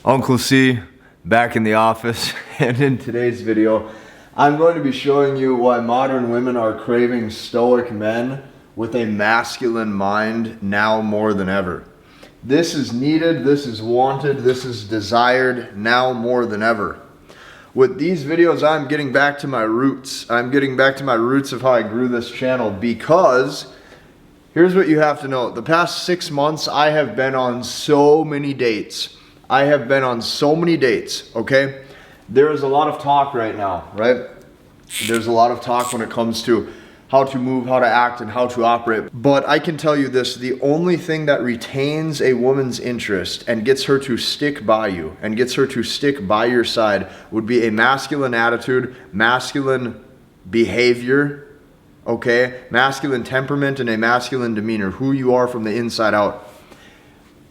Uncle C back in the office, and in today's video I'm going to be showing you why modern women are craving stoic men with a masculine mind now more than ever. This is needed, this is wanted, this is desired now more than ever. With these videos, I'm getting back to my roots. I'm getting back to my roots of how I grew this channel, because here's what you have to know. The past 6 months, I have been on so many dates. Okay? There is a lot of talk right now, right? There's a lot of talk when it comes to how to move, how to act, and how to operate. But I can tell you this, the only thing that retains a woman's interest and gets her to stick by you and gets her to stick by your side would be a masculine attitude, masculine behavior, okay? Masculine temperament and a masculine demeanor, who you are from the inside out.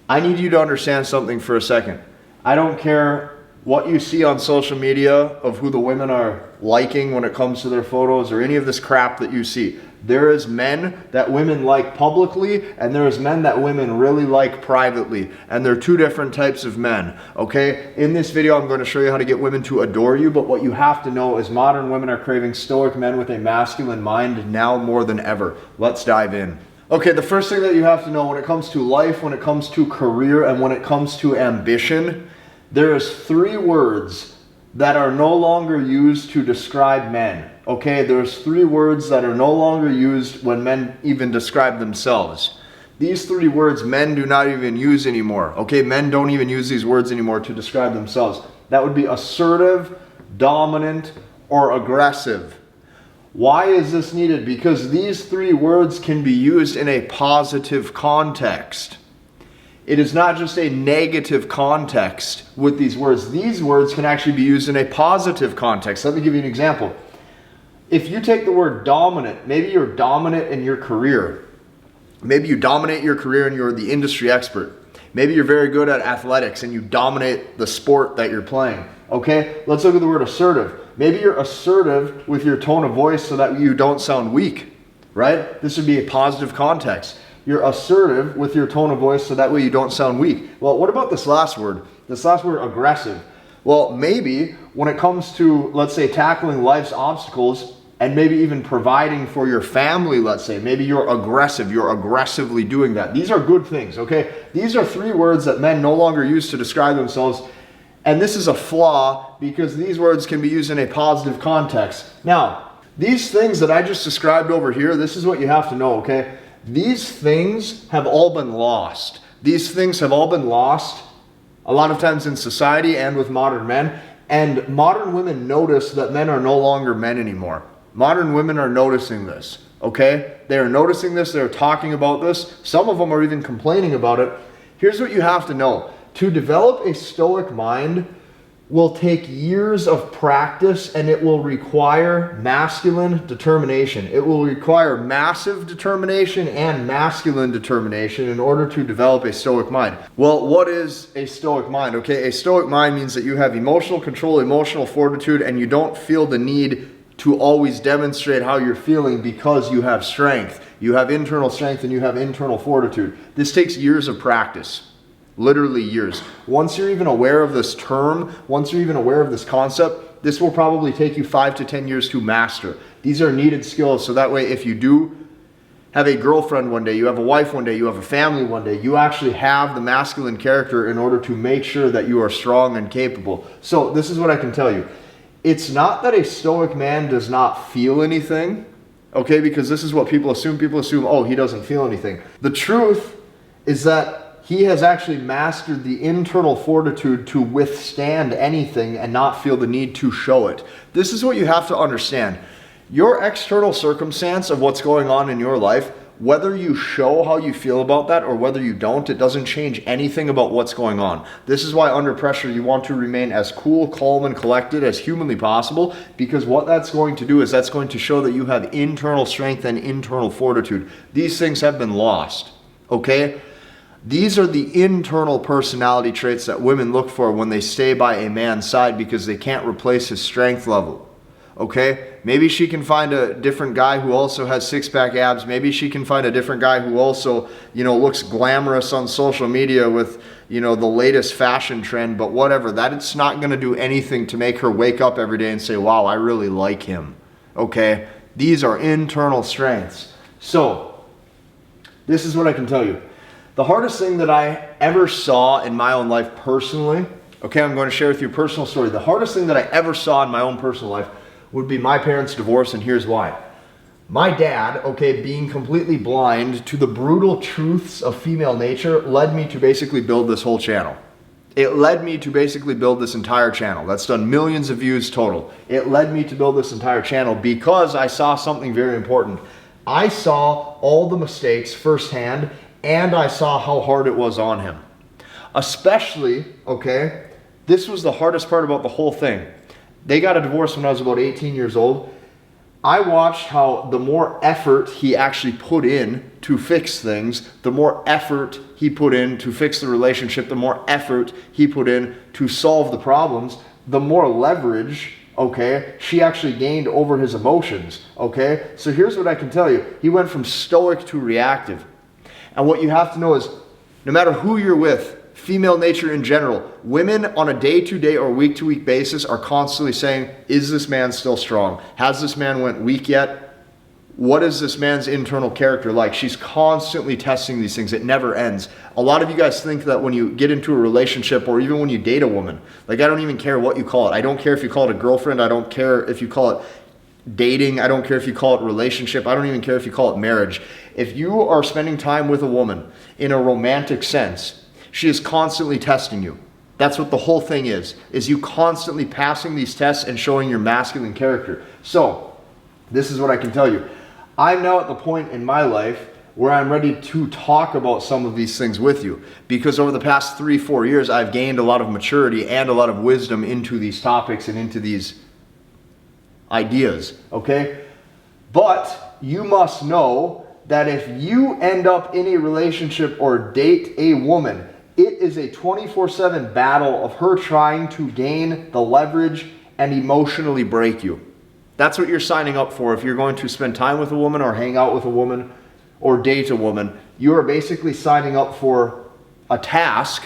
I need you to understand something for a second. I don't care what you see on social media of who the women are liking when it comes to their photos or any of this crap that you see. There is men that women like publicly, and there is men that women really like privately. And they're two different types of men, okay? In this video, I'm going to show you how to get women to adore you, but what you have to know is modern women are craving stoic men with a masculine mind now more than ever. Let's dive in. Okay, the first thing that you have to know when it comes to life, when it comes to career, and when it comes to ambition, there is 3 words that are no longer used to describe men. Okay, there's 3 words that are no longer used when men even describe themselves. These 3 words men do not even use anymore. Okay, men don't even use these words anymore to describe themselves. That would be assertive, dominant, or aggressive. Why is this needed? Because these 3 words can be used in a positive context. It is not just a negative context with these words. These words can actually be used in a positive context. Let me give you an example. If you take the word dominant, maybe you're dominant in your career. Maybe you dominate your career and you're the industry expert. Maybe you're very good at athletics and you dominate the sport that you're playing. Okay, let's look at the word assertive. Maybe you're assertive with your tone of voice so that you don't sound weak, right? This would be a positive context. You're assertive with your tone of voice so that way you don't sound weak. Well, what about this last word? This last word, aggressive. Well, maybe when it comes to, let's say, tackling life's obstacles and maybe even providing for your family, let's say, maybe you're aggressive, you're aggressively doing that. These are good things, okay? These are 3 words that men no longer use to describe themselves. And this is a flaw because these words can be used in a positive context. Now, these things that I just described over here, this is what you have to know, okay? These things have all been lost. These things have all been lost a lot of times in society and with modern men. And modern women notice that men are no longer men anymore. Modern women are noticing this, okay? They are noticing this. They're talking about this. Some of them are even complaining about it. Here's what you have to know. To develop a stoic mind will take years of practice, and it will require masculine determination. It will require massive determination and masculine determination in order to develop a stoic mind. Well, what is a stoic mind? Okay, a stoic mind means that you have emotional control, emotional fortitude, and you don't feel the need to always demonstrate how you're feeling because you have strength. You have internal strength and you have internal fortitude. This takes years of practice. Literally years. Once you're even aware of this term, once you're even aware of this concept, this will probably take you 5 to 10 years to master. These are needed skills, so that way if you do have a girlfriend one day, you have a wife one day, you have a family one day, you actually have the masculine character in order to make sure that you are strong and capable. So this is what I can tell you. It's not that a stoic man does not feel anything, okay, because this is what people assume. People assume, oh, he doesn't feel anything. The truth is that he has actually mastered the internal fortitude to withstand anything and not feel the need to show it. This is what you have to understand. Your external circumstance of what's going on in your life, whether you show how you feel about that or whether you don't, it doesn't change anything about what's going on. This is why under pressure you want to remain as cool, calm, and collected as humanly possible, because what that's going to do is that's going to show that you have internal strength and internal fortitude. These things have been lost, okay? These are the internal personality traits that women look for when they stay by a man's side because they can't replace his strength level. okay? Maybe she can find a different guy who also has six-pack abs. Maybe she can find a different guy who also, looks glamorous on social media with, the latest fashion trend, but whatever. That's not going to do anything to make her wake up every day and say, wow, I really like him, okay? These are internal strengths. So, this is what I can tell you. The hardest thing that I ever saw in my own life personally, okay, I'm going to share with you a personal story. The hardest thing that I ever saw in my own personal life would be my parents' divorce, and here's why. My dad, okay, being completely blind to the brutal truths of female nature led me to basically build this whole channel. It led me to basically build this entire channel. That's done millions of views total. It led me to build this entire channel because I saw something very important. I saw all the mistakes firsthand, and I saw how hard it was on him. Especially, okay, this was the hardest part about the whole thing. They got a divorce when I was about 18 years old. I watched how the more effort he actually put in to fix things, the more effort he put in to fix the relationship, the more effort he put in to solve the problems, the more leverage, okay, she actually gained over his emotions, okay? So here's what I can tell you. He went from stoic to reactive. And what you have to know is, no matter who you're with, female nature in general, women on a day-to-day or week-to-week basis are constantly saying, is this man still strong? Has this man went weak yet? What is this man's internal character like? She's constantly testing these things. It never ends. A lot of you guys think that when you get into a relationship or even when you date a woman, like I don't even care what you call it. I don't care if you call it a girlfriend. I don't care if you call it dating. I don't care if you call it relationship. I don't even care if you call it marriage. If you are spending time with a woman in a romantic sense, she is constantly testing you. That's what the whole thing is you constantly passing these tests and showing your masculine character. So, this is what I can tell you. I'm now at the point in my life where I'm ready to talk about some of these things with you. Because over the past 3-4 years, I've gained a lot of maturity and a lot of wisdom into these topics and into these ideas, okay? But you must know that if you end up in a relationship or date a woman, it is a 24/7 battle of her trying to gain the leverage and emotionally break you. That's what you're signing up for if you're going to spend time with a woman or hang out with a woman or date a woman. You are basically signing up for a task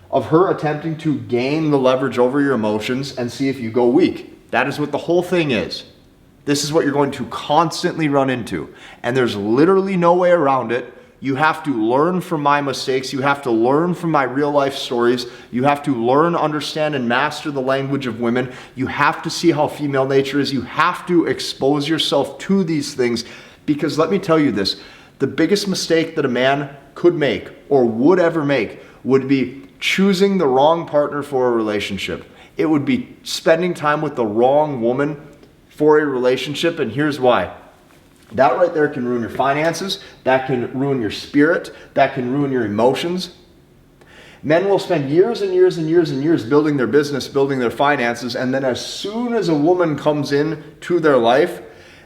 of her attempting to gain the leverage over your emotions and see if you go weak. That is what the whole thing is. This is what you're going to constantly run into. And there's literally no way around it. You have to learn from my mistakes. You have to learn from my real life stories. You have to learn, understand, and master the language of women. You have to see how female nature is. You have to expose yourself to these things, because let me tell you this, the biggest mistake that a man could make or would ever make would be choosing the wrong partner for a relationship. It would be spending time with the wrong woman for a relationship, and here's why. That right there can ruin your finances, that can ruin your spirit, that can ruin your emotions. Men will spend years and years and years and years building their business, building their finances, and then as soon as a woman comes in to their life,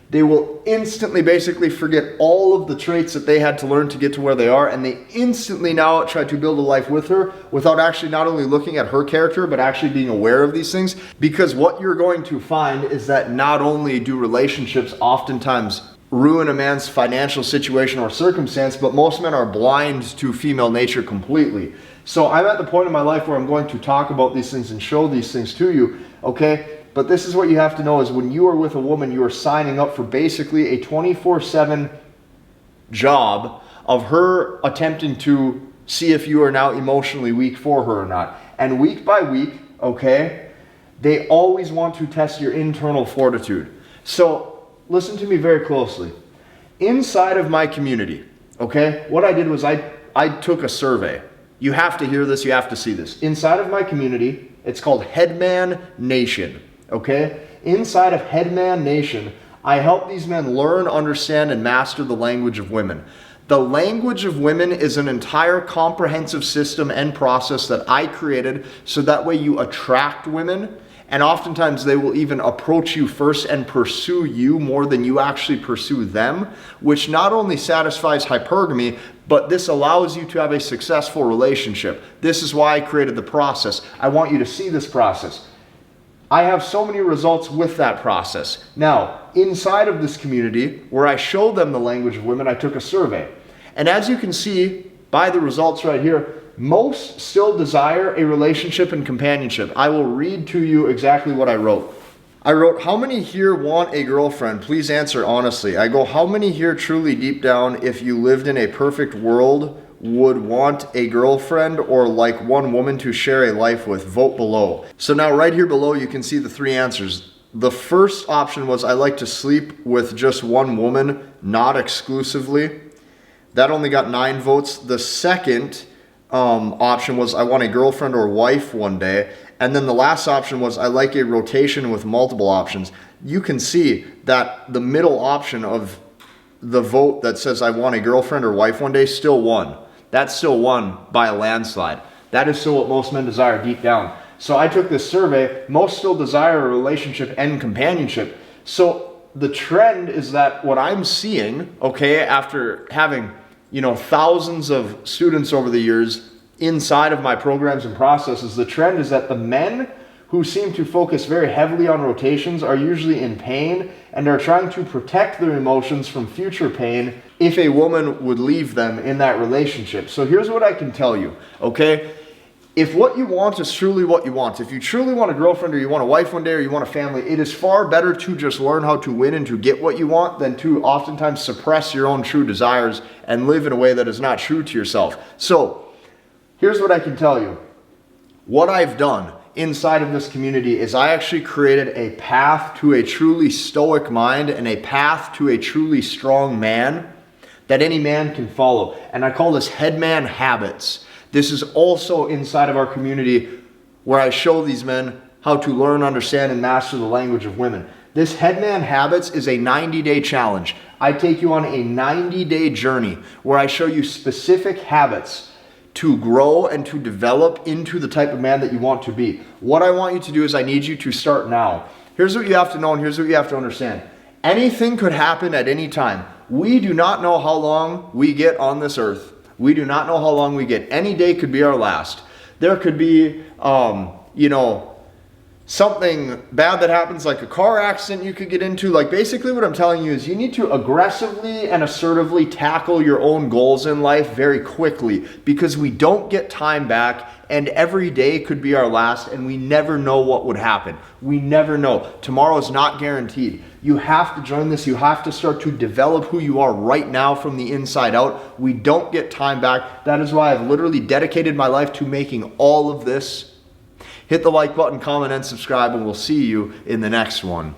they will instantly basically forget all of the traits that they had to learn to get to where they are, and they instantly now try to build a life with her without actually not only looking at her character, but actually being aware of these things. Because what you're going to find is that not only do relationships oftentimes ruin a man's financial situation or circumstance, but most men are blind to female nature completely. So I'm at the point in my life where I'm going to talk about these things and show these things to you, okay? But this is what you have to know is when you are with a woman, you are signing up for basically a 24/7 job of her attempting to see if you are now emotionally weak for her or not. And week by week, okay, they always want to test your internal fortitude. So listen to me very closely. Inside of my community, okay, what I did was I took a survey. You have to hear this, you have to see this. Inside of my community, it's called Headman Nation, okay? Inside of Headman Nation, I help these men learn, understand, and master the language of women. The language of women is an entire comprehensive system and process that I created so that way you attract women. And oftentimes they will even approach you first and pursue you more than you actually pursue them, which not only satisfies hypergamy, but this allows you to have a successful relationship. This is why I created the process. I want you to see this process. I have so many results with that process. Now, inside of this community, where I show them the language of women, I took a survey. And as you can see by the results right here, most still desire a relationship and companionship. I will read to you exactly what I wrote. I wrote, how many here want a girlfriend? Please answer honestly. I go, how many here truly deep down, if you lived in a perfect world, would want a girlfriend or like one woman to share a life with? Vote below. So now right here below, you can see the three answers. The first option was, I like to sleep with just one woman, not exclusively. That only got 9 votes. The second option was, I want a girlfriend or wife one day. And then the last option was, I like a rotation with multiple options. You can see that the middle option of the vote that says I want a girlfriend or wife one day still won. That's still won by a landslide. That is still what most men desire deep down. So I took this survey. Most still desire a relationship and companionship. So the trend is that what I'm seeing, okay, after having, thousands of students over the years inside of my programs and processes, the trend is that the men who seem to focus very heavily on rotations are usually in pain and are trying to protect their emotions from future pain if a woman would leave them in that relationship. So here's what I can tell you, okay? If what you want is truly what you want, if you truly want a girlfriend or you want a wife one day or you want a family, it is far better to just learn how to win and to get what you want than to oftentimes suppress your own true desires and live in a way that is not true to yourself. So here's what I can tell you. What I've done inside of this community is I actually created a path to a truly stoic mind and a path to a truly strong man that any man can follow. And I call this headman habits. This is also inside of our community where I show these men how to learn, understand, and master the language of women. This headman habits is a 90-day challenge. I take you on a 90-day journey where I show you specific habits to grow and to develop into the type of man that you want to be. What I want you to do is I need you to start now. Here's what you have to know and here's what you have to understand. Anything could happen at any time. We do not know how long we get on this earth. We do not know how long we get. Any day could be our last. There could be, something bad that happens, like a car accident you could get into. Like, basically what I'm telling you is you need to aggressively and assertively tackle your own goals in life very quickly, because we don't get time back and every day could be our last and we never know what would happen. We never know. Tomorrow is not guaranteed. You have to join this. You have to start to develop who you are right now from the inside out. We don't get time back. That is why I've literally dedicated my life to making all of this. Hit the like button, comment, and subscribe, and we'll see you in the next one.